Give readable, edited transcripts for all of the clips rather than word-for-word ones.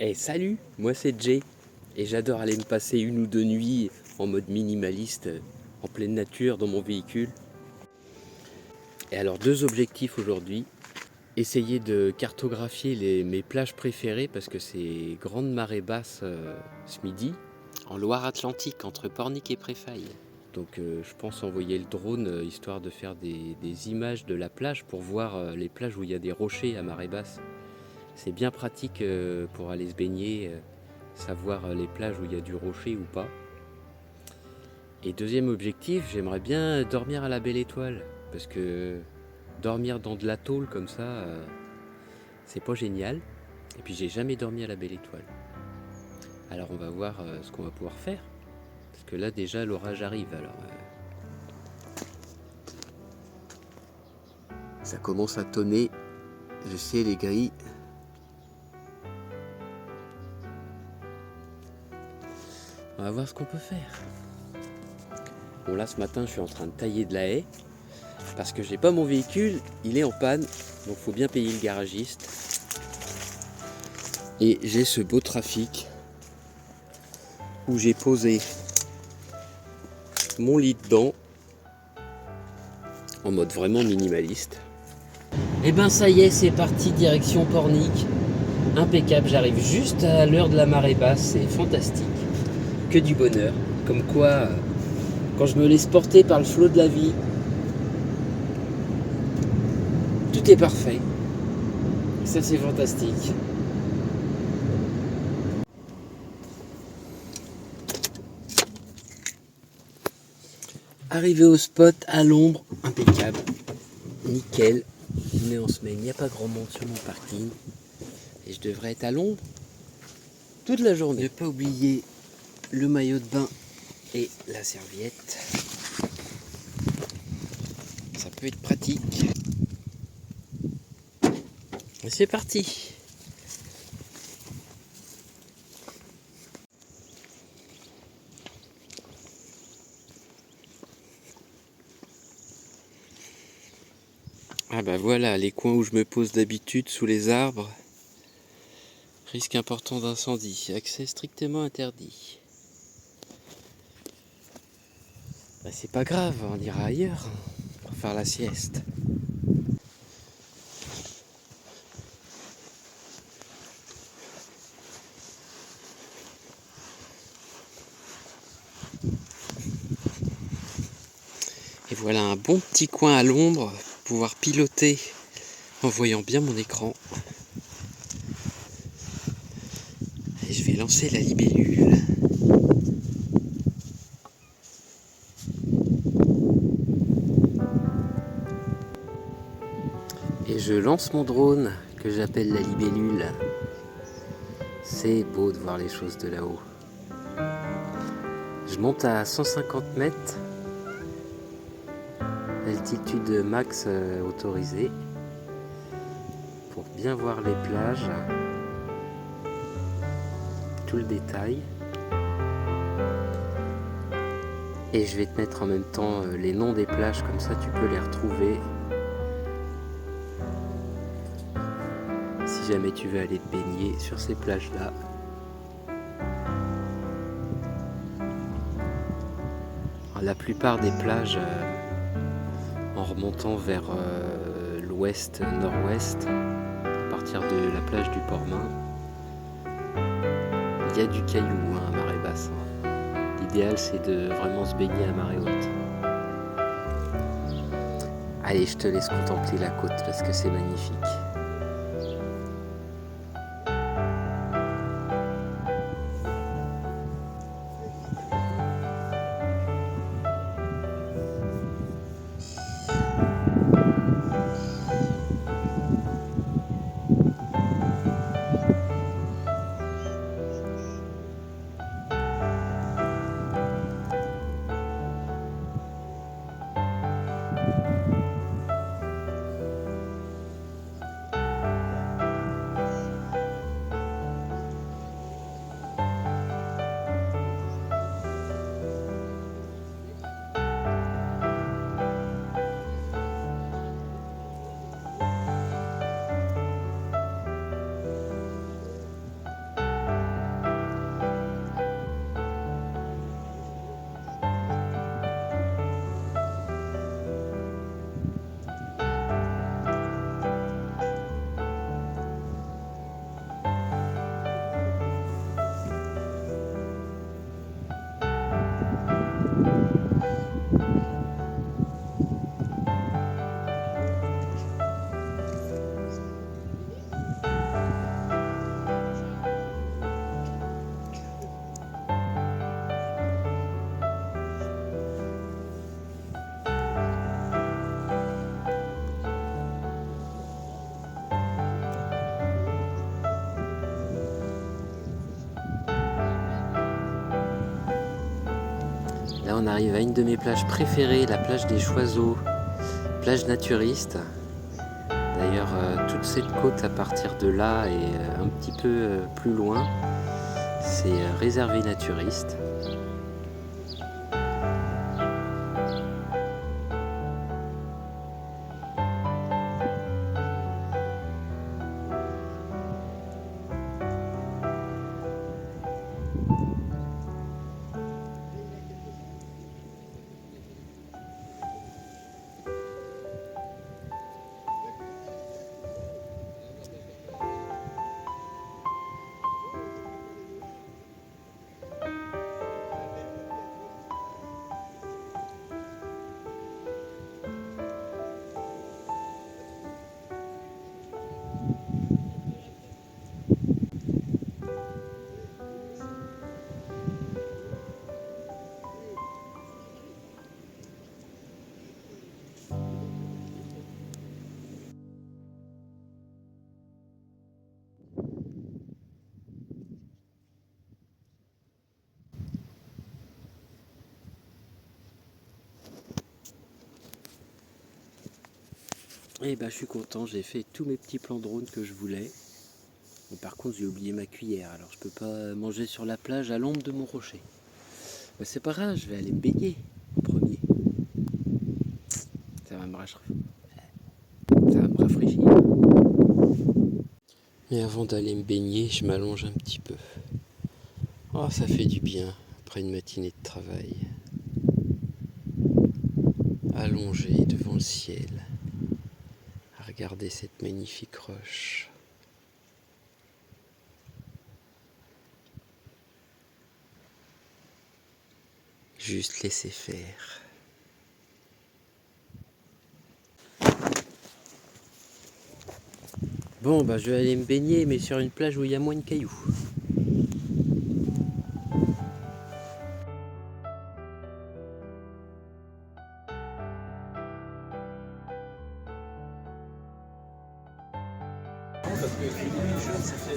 Hey, salut, moi c'est Jay et j'adore aller me passer 1 ou 2 nuits en mode minimaliste, en pleine nature dans mon véhicule. Et alors 2 objectifs aujourd'hui, essayer de cartographier mes plages préférées parce que c'est grande marée basse ce midi en Loire-Atlantique entre Pornic et Préfaille. Donc je pense envoyer le drone histoire de faire des images de la plage pour voir les plages où il y a des rochers à marée basse. C'est bien pratique pour aller se baigner, savoir les plages où il y a du rocher ou pas. Et deuxième objectif, j'aimerais bien dormir à la Belle Étoile. Parce que dormir dans de la tôle comme ça, c'est pas génial. Et puis j'ai jamais dormi à la Belle Étoile. Alors on va voir ce qu'on va pouvoir faire. Parce que là déjà l'orage arrive. Alors ça commence à tonner. Je sais les grilles. On va voir ce qu'on peut faire. Bon là ce matin je suis en train de tailler de la haie. Parce que j'ai pas mon véhicule, il est en panne. Donc faut bien payer le garagiste. Et j'ai ce beau trafic où j'ai posé mon lit dedans en mode vraiment minimaliste. Et ben ça y est, c'est parti direction Pornic. Impeccable, j'arrive juste à l'heure de la marée basse, c'est fantastique. Que du bonheur. Comme quoi, quand je me laisse porter par le flot de la vie, tout est parfait. Et ça c'est fantastique. Arrivé au spot, à l'ombre, impeccable, nickel. On est en semaine, il n'y a pas grand monde sur mon parking. Et je devrais être à l'ombre toute la journée. Ne pas oublier le maillot de bain et la serviette. Ça peut être pratique. Et c'est parti. Ah bah voilà, les coins où je me pose d'habitude sous les arbres. Risque important d'incendie, accès strictement interdit. Bah c'est pas grave, on ira ailleurs pour faire la sieste. Et voilà un bon petit coin à l'ombre pour pouvoir piloter en voyant bien mon écran. Et je vais lancer la libellule. Et je lance mon drone que j'appelle la libellule. C'est beau de voir les choses de là-haut. Je monte à 150 mètres. Altitude max autorisée. Pour bien voir les plages. Tout le détail. Et je vais te mettre en même temps les noms des plages, comme ça tu peux les retrouver. Si jamais tu veux aller te baigner sur ces plages-là. La plupart des plages, en remontant vers l'ouest, nord-ouest, à partir de la plage du Pormin, il y a du caillou à marée basse. L'idéal c'est de vraiment se baigner à marée haute. Allez, je te laisse contempler la côte parce que c'est magnifique. Là on arrive à une de mes plages préférées, la plage des Choiseaux, plage naturiste. D'ailleurs toute cette côte à partir de là et un petit peu plus loin, c'est réservé naturiste. Et bah je suis content, j'ai fait tous mes petits plans drone que je voulais. Mais par contre j'ai oublié ma cuillère, alors je peux pas manger sur la plage à l'ombre de mon rocher. Mais c'est pas grave, je vais aller me baigner en premier. Ça va me rafraîchir. Mais avant d'aller me baigner, je m'allonge un petit peu. Oh, ça fait du bien après une matinée de travail. Allongé devant le ciel, à regarder cette magnifique roche. Juste laisser faire. Bon, bah je vais aller me baigner, mais sur une plage où il y a moins de cailloux.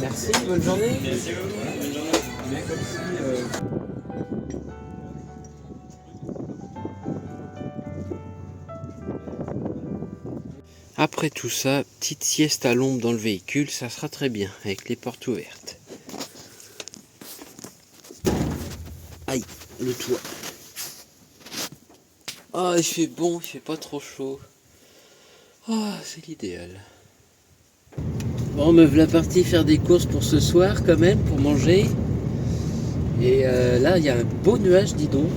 Merci, bonne journée. Après tout ça, petite sieste à l'ombre dans le véhicule, ça sera très bien, avec les portes ouvertes. Aïe, le toit. Ah, il fait bon, il fait pas trop chaud. Ah, c'est l'idéal. Bon, me voilà parti faire des courses pour ce soir quand même, pour manger. Et là, il y a un beau nuage, dis donc.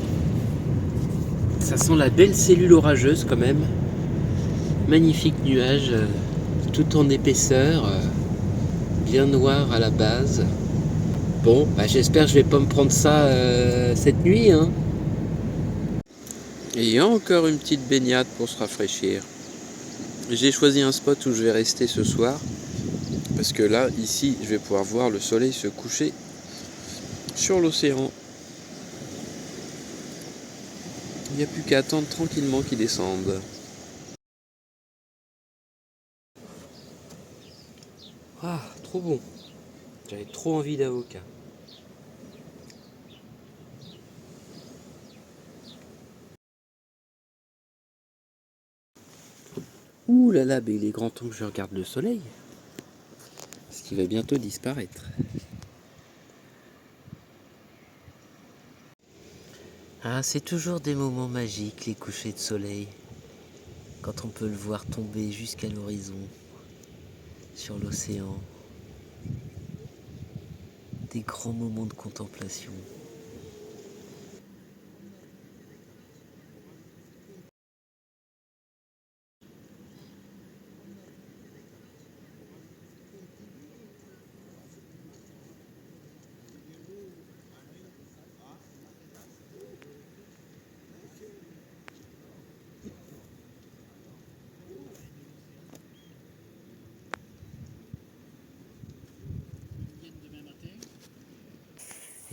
Ça sent la belle cellule orageuse quand même. Magnifique nuage, tout en épaisseur, bien noir à la base. Bon, bah, j'espère que je vais pas me prendre ça cette nuit. Hein. Et encore une petite baignade pour se rafraîchir. J'ai choisi un spot où je vais rester ce soir. Parce que là, ici, je vais pouvoir voir le soleil se coucher sur l'océan. Il n'y a plus qu'à attendre tranquillement qu'il descende. Ah, trop bon. J'avais trop envie d'avocat. Ouh là là, mais il est grand temps que je regarde le soleil. Parce qu'il va bientôt disparaître. Ah, c'est toujours des moments magiques, les couchers de soleil. Quand on peut le voir tomber jusqu'à l'horizon, sur l'océan. Des grands moments de contemplation.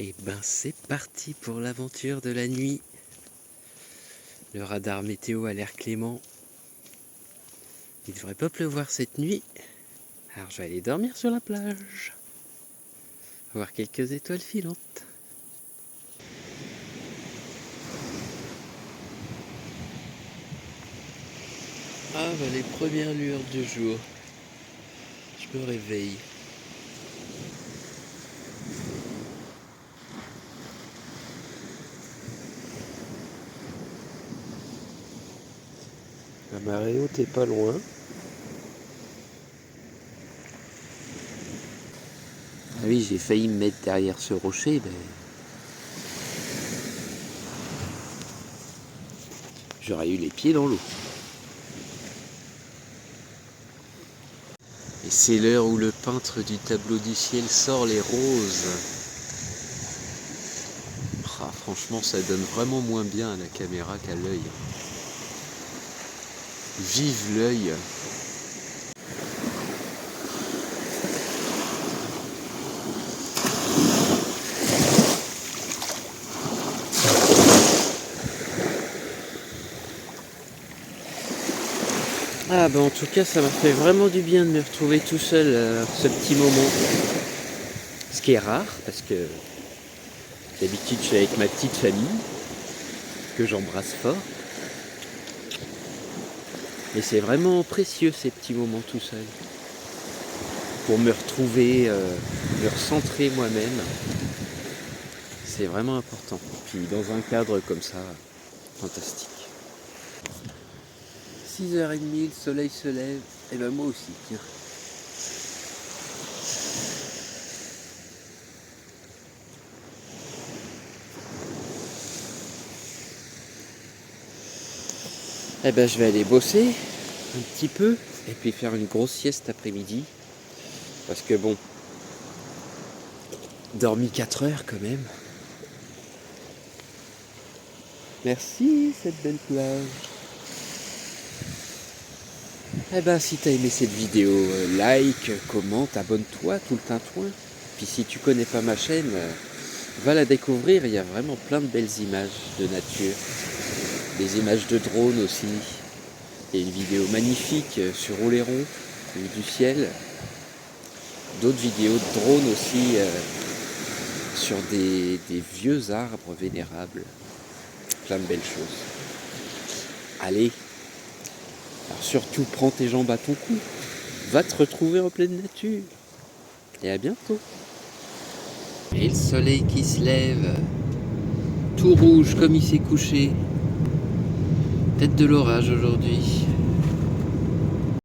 Et ben c'est parti pour l'aventure de la nuit. Le radar météo a l'air clément. Il devrait pas pleuvoir cette nuit. Alors je vais aller dormir sur la plage. Voir quelques étoiles filantes. Ah bah les premières lueurs du jour. Je me réveille. La marée haute est pas loin. Ah oui, j'ai failli me mettre derrière ce rocher, mais j'aurais eu les pieds dans l'eau. Et c'est l'heure où le peintre du tableau du ciel sort les roses. Ah, franchement, ça donne vraiment moins bien à la caméra qu'à l'œil. Vive l'œil! Ah bah en tout cas ça m'a fait vraiment du bien de me retrouver tout seul ce petit moment. Ce qui est rare parce que d'habitude je suis avec ma petite famille, que j'embrasse fort. Mais c'est vraiment précieux ces petits moments tout seul. Pour me retrouver, me recentrer moi-même. C'est vraiment important. Puis dans un cadre comme ça, fantastique. 6h30, le soleil se lève, et ben moi aussi, tiens. Eh ben je vais aller bosser un petit peu, et puis faire une grosse sieste après-midi. Parce que bon, dormi 4 heures quand même. Merci cette belle plage. Eh ben si t'as aimé cette vidéo, like, commente, abonne-toi, tout le tintouin. Puis si tu connais pas ma chaîne, va la découvrir, il y a vraiment plein de belles images de nature. Des images de drone aussi. Et une vidéo magnifique sur Oléron, du ciel. D'autres vidéos de drone aussi sur des vieux arbres vénérables. Plein de belles choses. Allez, alors surtout prends tes jambes à ton cou. Va te retrouver en pleine nature. Et à bientôt. Et le soleil qui se lève, tout rouge comme il s'est couché. Peut-être de l'orage aujourd'hui.